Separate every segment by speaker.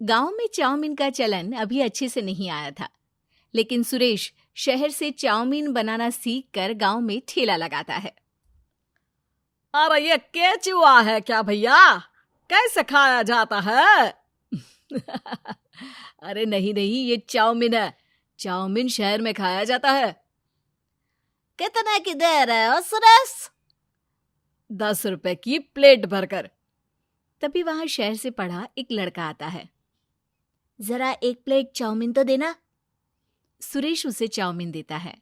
Speaker 1: गांव में चाउमीन का चलन अभी अच्छे से नहीं आया था, लेकिन सुरेश शहर से चाउमीन बनाना सीख कर गांव में ठेला लगाता है।
Speaker 2: अरे ये केचुआ है क्या भैया? कैसे खाया जाता है?
Speaker 1: अरे नहीं नहीं, ये चाउमीन है। चाउमीन शहर में खाया जाता है।
Speaker 2: कितने की दे रहे हो सुरेश?
Speaker 1: 10 रुपए की प्लेट भरकर। तभी वहां शहर से पढ़ा एक लड़का आता है। जरा एक प्लेट चाउमीन तो देना। सुरेश उसे चाउमीन देता है।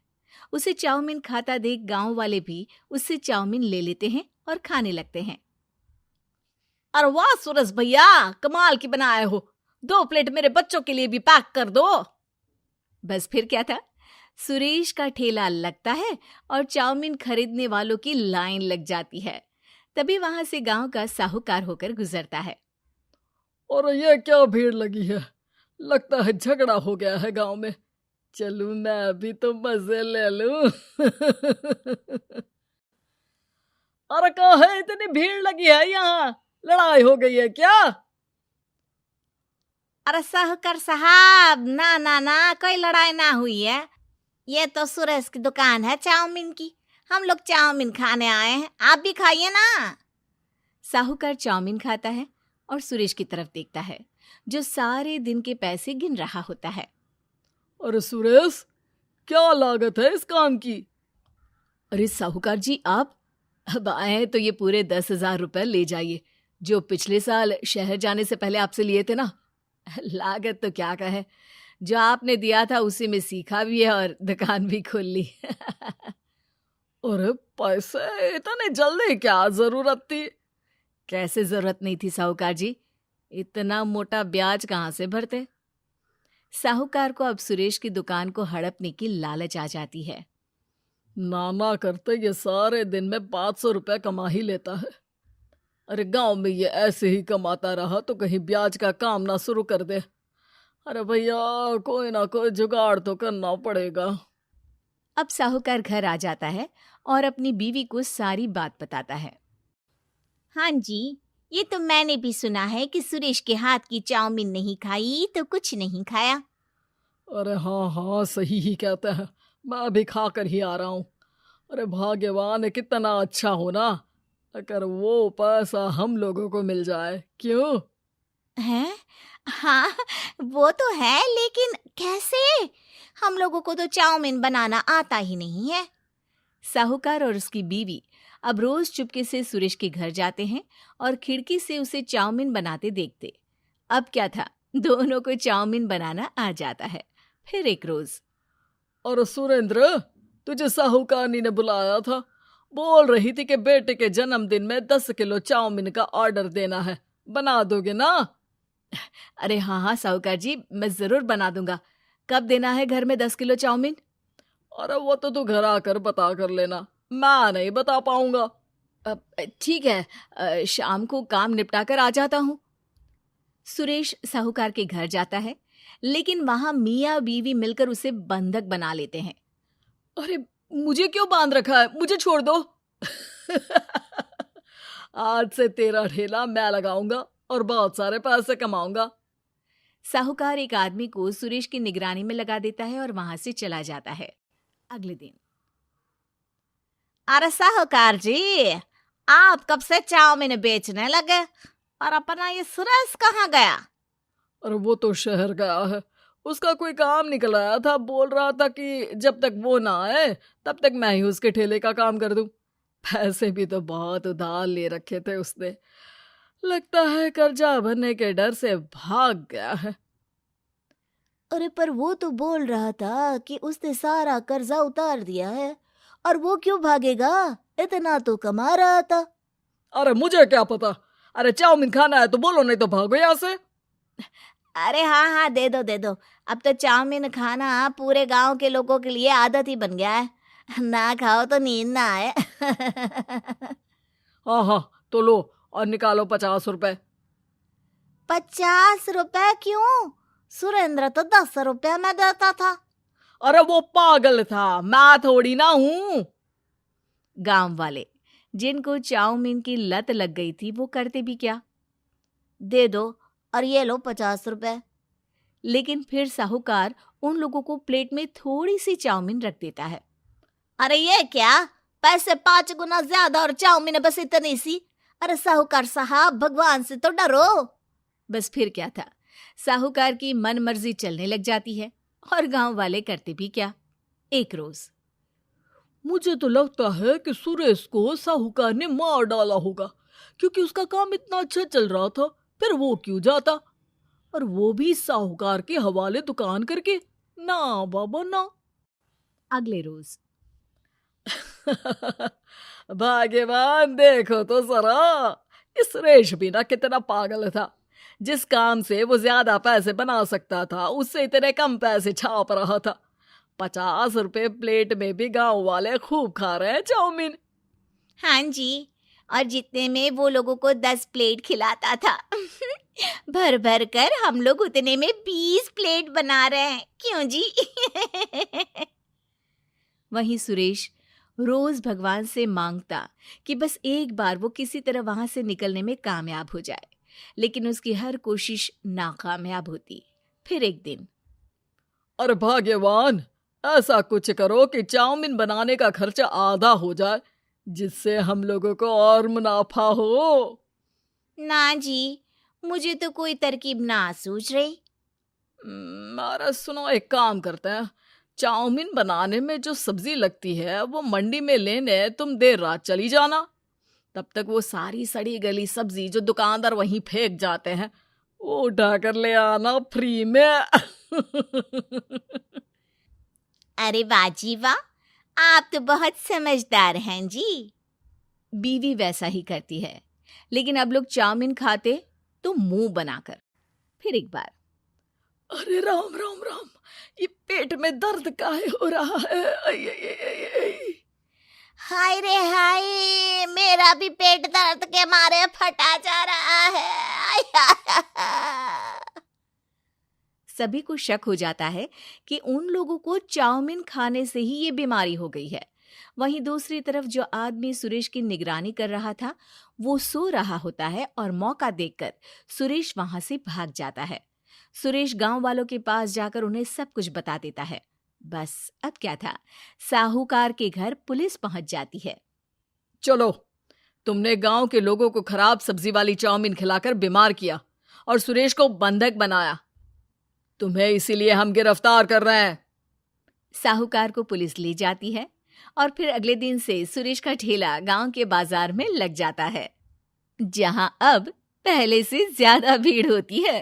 Speaker 1: उसे चाउमीन खाता देख गांव वाले भी उससे चाउमीन ले लेते हैं और खाने लगते हैं।
Speaker 2: अरे वाह सुरेश भैया, कमाल की बनाए हो। 2 प्लेट मेरे बच्चों के लिए भी पैक कर दो।
Speaker 1: बस फिर क्या था, सुरेश का ठेला लगता है और चाउमीन खरीदने वालों की लाइन लग जाती है। तभी वहां से गांव का साहूकार होकर गुजरता है।
Speaker 2: और ये क्या भीड़ लगी है? लगता है झगड़ा हो गया है गांव में। चलूं मैं अभी तो मजे ले लूं। अरे कहाँ है, इतनी भीड़ लगी है यहाँ? लड़ाई हो गई है क्या?
Speaker 3: अरे साहूकार साहब, ना ना ना, कोई लड़ाई ना हुई है। ये तो सुरेश की दुकान है चाउमीन की। हम लोग चाउमीन खाने आए हैं, आप भी खाइए ना।
Speaker 1: साहूकार चाउमीन खाता है और सुरेश की तरफ देखता है, जो सारे दिन के पैसे गिन रहा होता है।
Speaker 2: अरे सुरेश, क्या लागत है इस काम की?
Speaker 1: अरे साहूकार जी, आप अब आए हैं तो ये पूरे 10,000 रुपए ले जाइए, जो पिछले साल शहर जाने से पहले आपसे लिए थे ना। लागत तो क्या कहे, जो आपने दिया था उसी में सीखा भी है और दुकान भी खोल ली।
Speaker 2: अरे पैसे इतने जल्दी क्या जरूरत थी?
Speaker 1: कैसे जरूरत नहीं थी साहूकार जी, इतना मोटा ब्याज कहाँ से भरते। साहूकार को अब सुरेश की दुकान को हड़पने की लालच आ जाती है।
Speaker 2: नाना करते ये सारे दिन में 500 रुपए कमा ही लेता है। अरे गांव में ये ऐसे ही कमाता रहा तो कहीं ब्याज का काम ना शुरू कर दे। अरे भैया, कोई ना कोई जुगाड़ तो करना पड़ेगा।
Speaker 1: अब साहूकार घर आ जाता है और अपनी बीवी को सारी बात बताता है।
Speaker 3: हाँ जी, ये तो मैंने भी सुना है कि सुरेश के हाथ की चाउमीन नहीं खाई तो कुछ नहीं खाया।
Speaker 2: अरे हाँ हाँ, सही ही कहते हैं। मैं अभी खा कर ही आ रहा हूँ। अरे भाग्यवान है, कितना अच्छा हो ना अगर वो पैसा हम लोगों को मिल जाए। क्यों?
Speaker 3: हैं? हाँ, वो तो है, लेकिन कैसे? हम लोगों को तो चाउमीन बनाना आता ही नहीं है।
Speaker 1: साहूकार और उसकी बीवी अब रोज चुपके से सुरेश के घर जाते हैं और खिड़की से उसे चाउमीन बनाते देखते। अब क्या था, दोनों को चाउमीन बनाना आ जाता है। फिर एक रोज,
Speaker 2: और सुरेंद्र, तुझे साहूकारनी ने बुलाया था। बोल रही थी कि बेटे के जन्मदिन में 10 किलो चाउमीन का ऑर्डर देना है। बना दोगे ना?
Speaker 1: अरे हाँ हाँ साहूकार जी, मैं जरूर बना दूंगा। कब देना है घर में 10 किलो चाउमीन?
Speaker 2: अरे वो तो तू घर आकर बता कर लेना, मैं नहीं बता पाऊंगा।
Speaker 1: ठीक है, शाम को काम निपटा कर आ जाता हूँ। सुरेश साहूकार के घर जाता है, लेकिन वहां मियाँ बीवी मिलकर उसे बंधक बना लेते हैं।
Speaker 2: अरे मुझे क्यों बांध रखा है? मुझे छोड़ दो। आज से तेरा ठेला मैं लगाऊंगा और बहुत सारे पैसे कमाऊंगा।
Speaker 1: साहूकार एक आदमी को सुरेश की निगरानी में लगा देता है और वहां से चला जाता है। अगले दिन,
Speaker 3: अरे साहूकार जी, आप कब से चाउमीन बेचने लगे और अपना ये सुरेश कहाँ गया?
Speaker 2: और वो तो शहर गया है। उसका कोई काम निकल आया था। बोल रहा था कि जब तक वो ना आए तब तक मैं ही उसके ठेले का काम कर दूं। पैसे भी तो बहुत उधार ले रखे थे उसने। लगता है कर्जा भरने के डर से भाग गया है।
Speaker 3: अरे पर वो तो बोल रहा था कि उसने सारा कर्जा उतार दिया है, और वो क्यों भागेगा? इतना तो कमा रहा था।
Speaker 2: अरे मुझे क्या पता। अरे चाउमीन खाना है तो बोलो, नहीं तो भागो यहाँ से।
Speaker 3: अरे हाँ हाँ, दे दो दे दो। अब तो चाउमीन खाना पूरे गांव के लोगों के लिए आदत ही बन गया है। ना खाओ तो नींद ना आए।
Speaker 2: हाँ हाँ, तो लो और निकालो 50 रुपए।
Speaker 3: 50 रुपए क्यों? सुरेंद्र तो 10 रुपए में देता था।
Speaker 2: अरे वो पागल था, मैं थोड़ी ना हूँ।
Speaker 1: गांव वाले, जिनको चाउमीन की लत लग गई थी, वो करते भी क्या।
Speaker 3: दे दो, और ये लो 50 रुपए।
Speaker 1: लेकिन फिर साहूकार उन लोगों को प्लेट में थोड़ी सी चाउमीन रख देता है।
Speaker 3: अरे ये क्या, पैसे 5 गुना ज्यादा और चाउमीन बस इतनी सी। अरे साहूकार साहब, भगवान से तो डरो।
Speaker 1: बस फिर क्या था, साहूकार की मन मर्जी चलने लग जाती है और गांव वाले करते भी क्या। एक रोज
Speaker 2: मुझे तो लगता है कि सुरेश को साहूकार ने मार डाला होगा, क्योंकि उसका काम इतना अच्छा चल रहा था, फिर वो क्यों जाता, और वो भी साहूकार के हवाले दुकान करके। ना बाबा ना।
Speaker 1: अगले रोज
Speaker 2: भाग्यवान, देखो तो जरा, इस सुरेश भी ना कितना पागल था। जिस काम से वो ज्यादा पैसे बना सकता था, उससे इतने कम पैसे छाप रहा था। 50 रुपए प्लेट में भी गांव वाले खूब खा रहे हैं चाउमीन।
Speaker 3: हाँ जी, और जितने में वो लोगों को 10 प्लेट खिलाता था भर भर कर हम लोग उतने में 20 प्लेट बना रहे हैं। क्यों जी?
Speaker 1: वहीं सुरेश रोज भगवान से मांगता कि बस एक बार वो किसी तरह वहां से निकलने में कामयाब हो जाए, लेकिन उसकी हर कोशिश नाकामयाब होती। फिर एक दिन,
Speaker 2: अरे भाग्यवान, ऐसा कुछ करो कि चाउमीन बनाने का खर्चा आधा हो जाए, जिससे हम लोगों को और मुनाफा हो।
Speaker 3: ना जी, मुझे तो कोई तरकीब ना सूझ रही।
Speaker 2: अरे सुनो, एक काम करते हैं, चाउमीन बनाने में जो सब्जी लगती है वो मंडी में लेने तुम देर रात चली जाना। तब तक वो सारी सड़ी गली सब्जी जो दुकानदार वहीं फेंक जाते हैं, वो उठा कर ले आना फ्री में।
Speaker 3: अरे वाह जी वाह, आप तो बहुत समझदार हैं जी।
Speaker 1: बीवी वैसा ही करती है, लेकिन अब लोग चाउमीन खाते तो मुंह बनाकर। फिर एक बार,
Speaker 2: अरे राम राम राम, ये पेट में दर्द काहे हो रहा है? आई, आई, आई, आई, आई।
Speaker 3: हाय रे हाय, मेरा भी पेट दर्द के मारे फटा जा रहा है।
Speaker 1: सभी को शक हो जाता है कि उन लोगों को चाउमीन खाने से ही ये बीमारी हो गई है। वहीं दूसरी तरफ जो आदमी सुरेश की निगरानी कर रहा था, वो सो रहा होता है और मौका देखकर सुरेश वहां से भाग जाता है। सुरेश गांव वालों के पास जाकर उन्हें सब कुछ बता देता है। बस अब क्या था, साहूकार के घर पुलिस पहुंच जाती है।
Speaker 2: चलो, तुमने गांव के लोगों को खराब सब्जी वाली चाउमीन खिलाकर बीमार किया और सुरेश को बंधक बनाया। तुम्हें इसीलिए हम गिरफ्तार कर रहे हैं।
Speaker 1: साहूकार को पुलिस ले जाती है और फिर अगले दिन से सुरेश का ठेला गांव के बाजार में लग जाता है, जहां अब पहले से ज्यादा भीड़ होती है।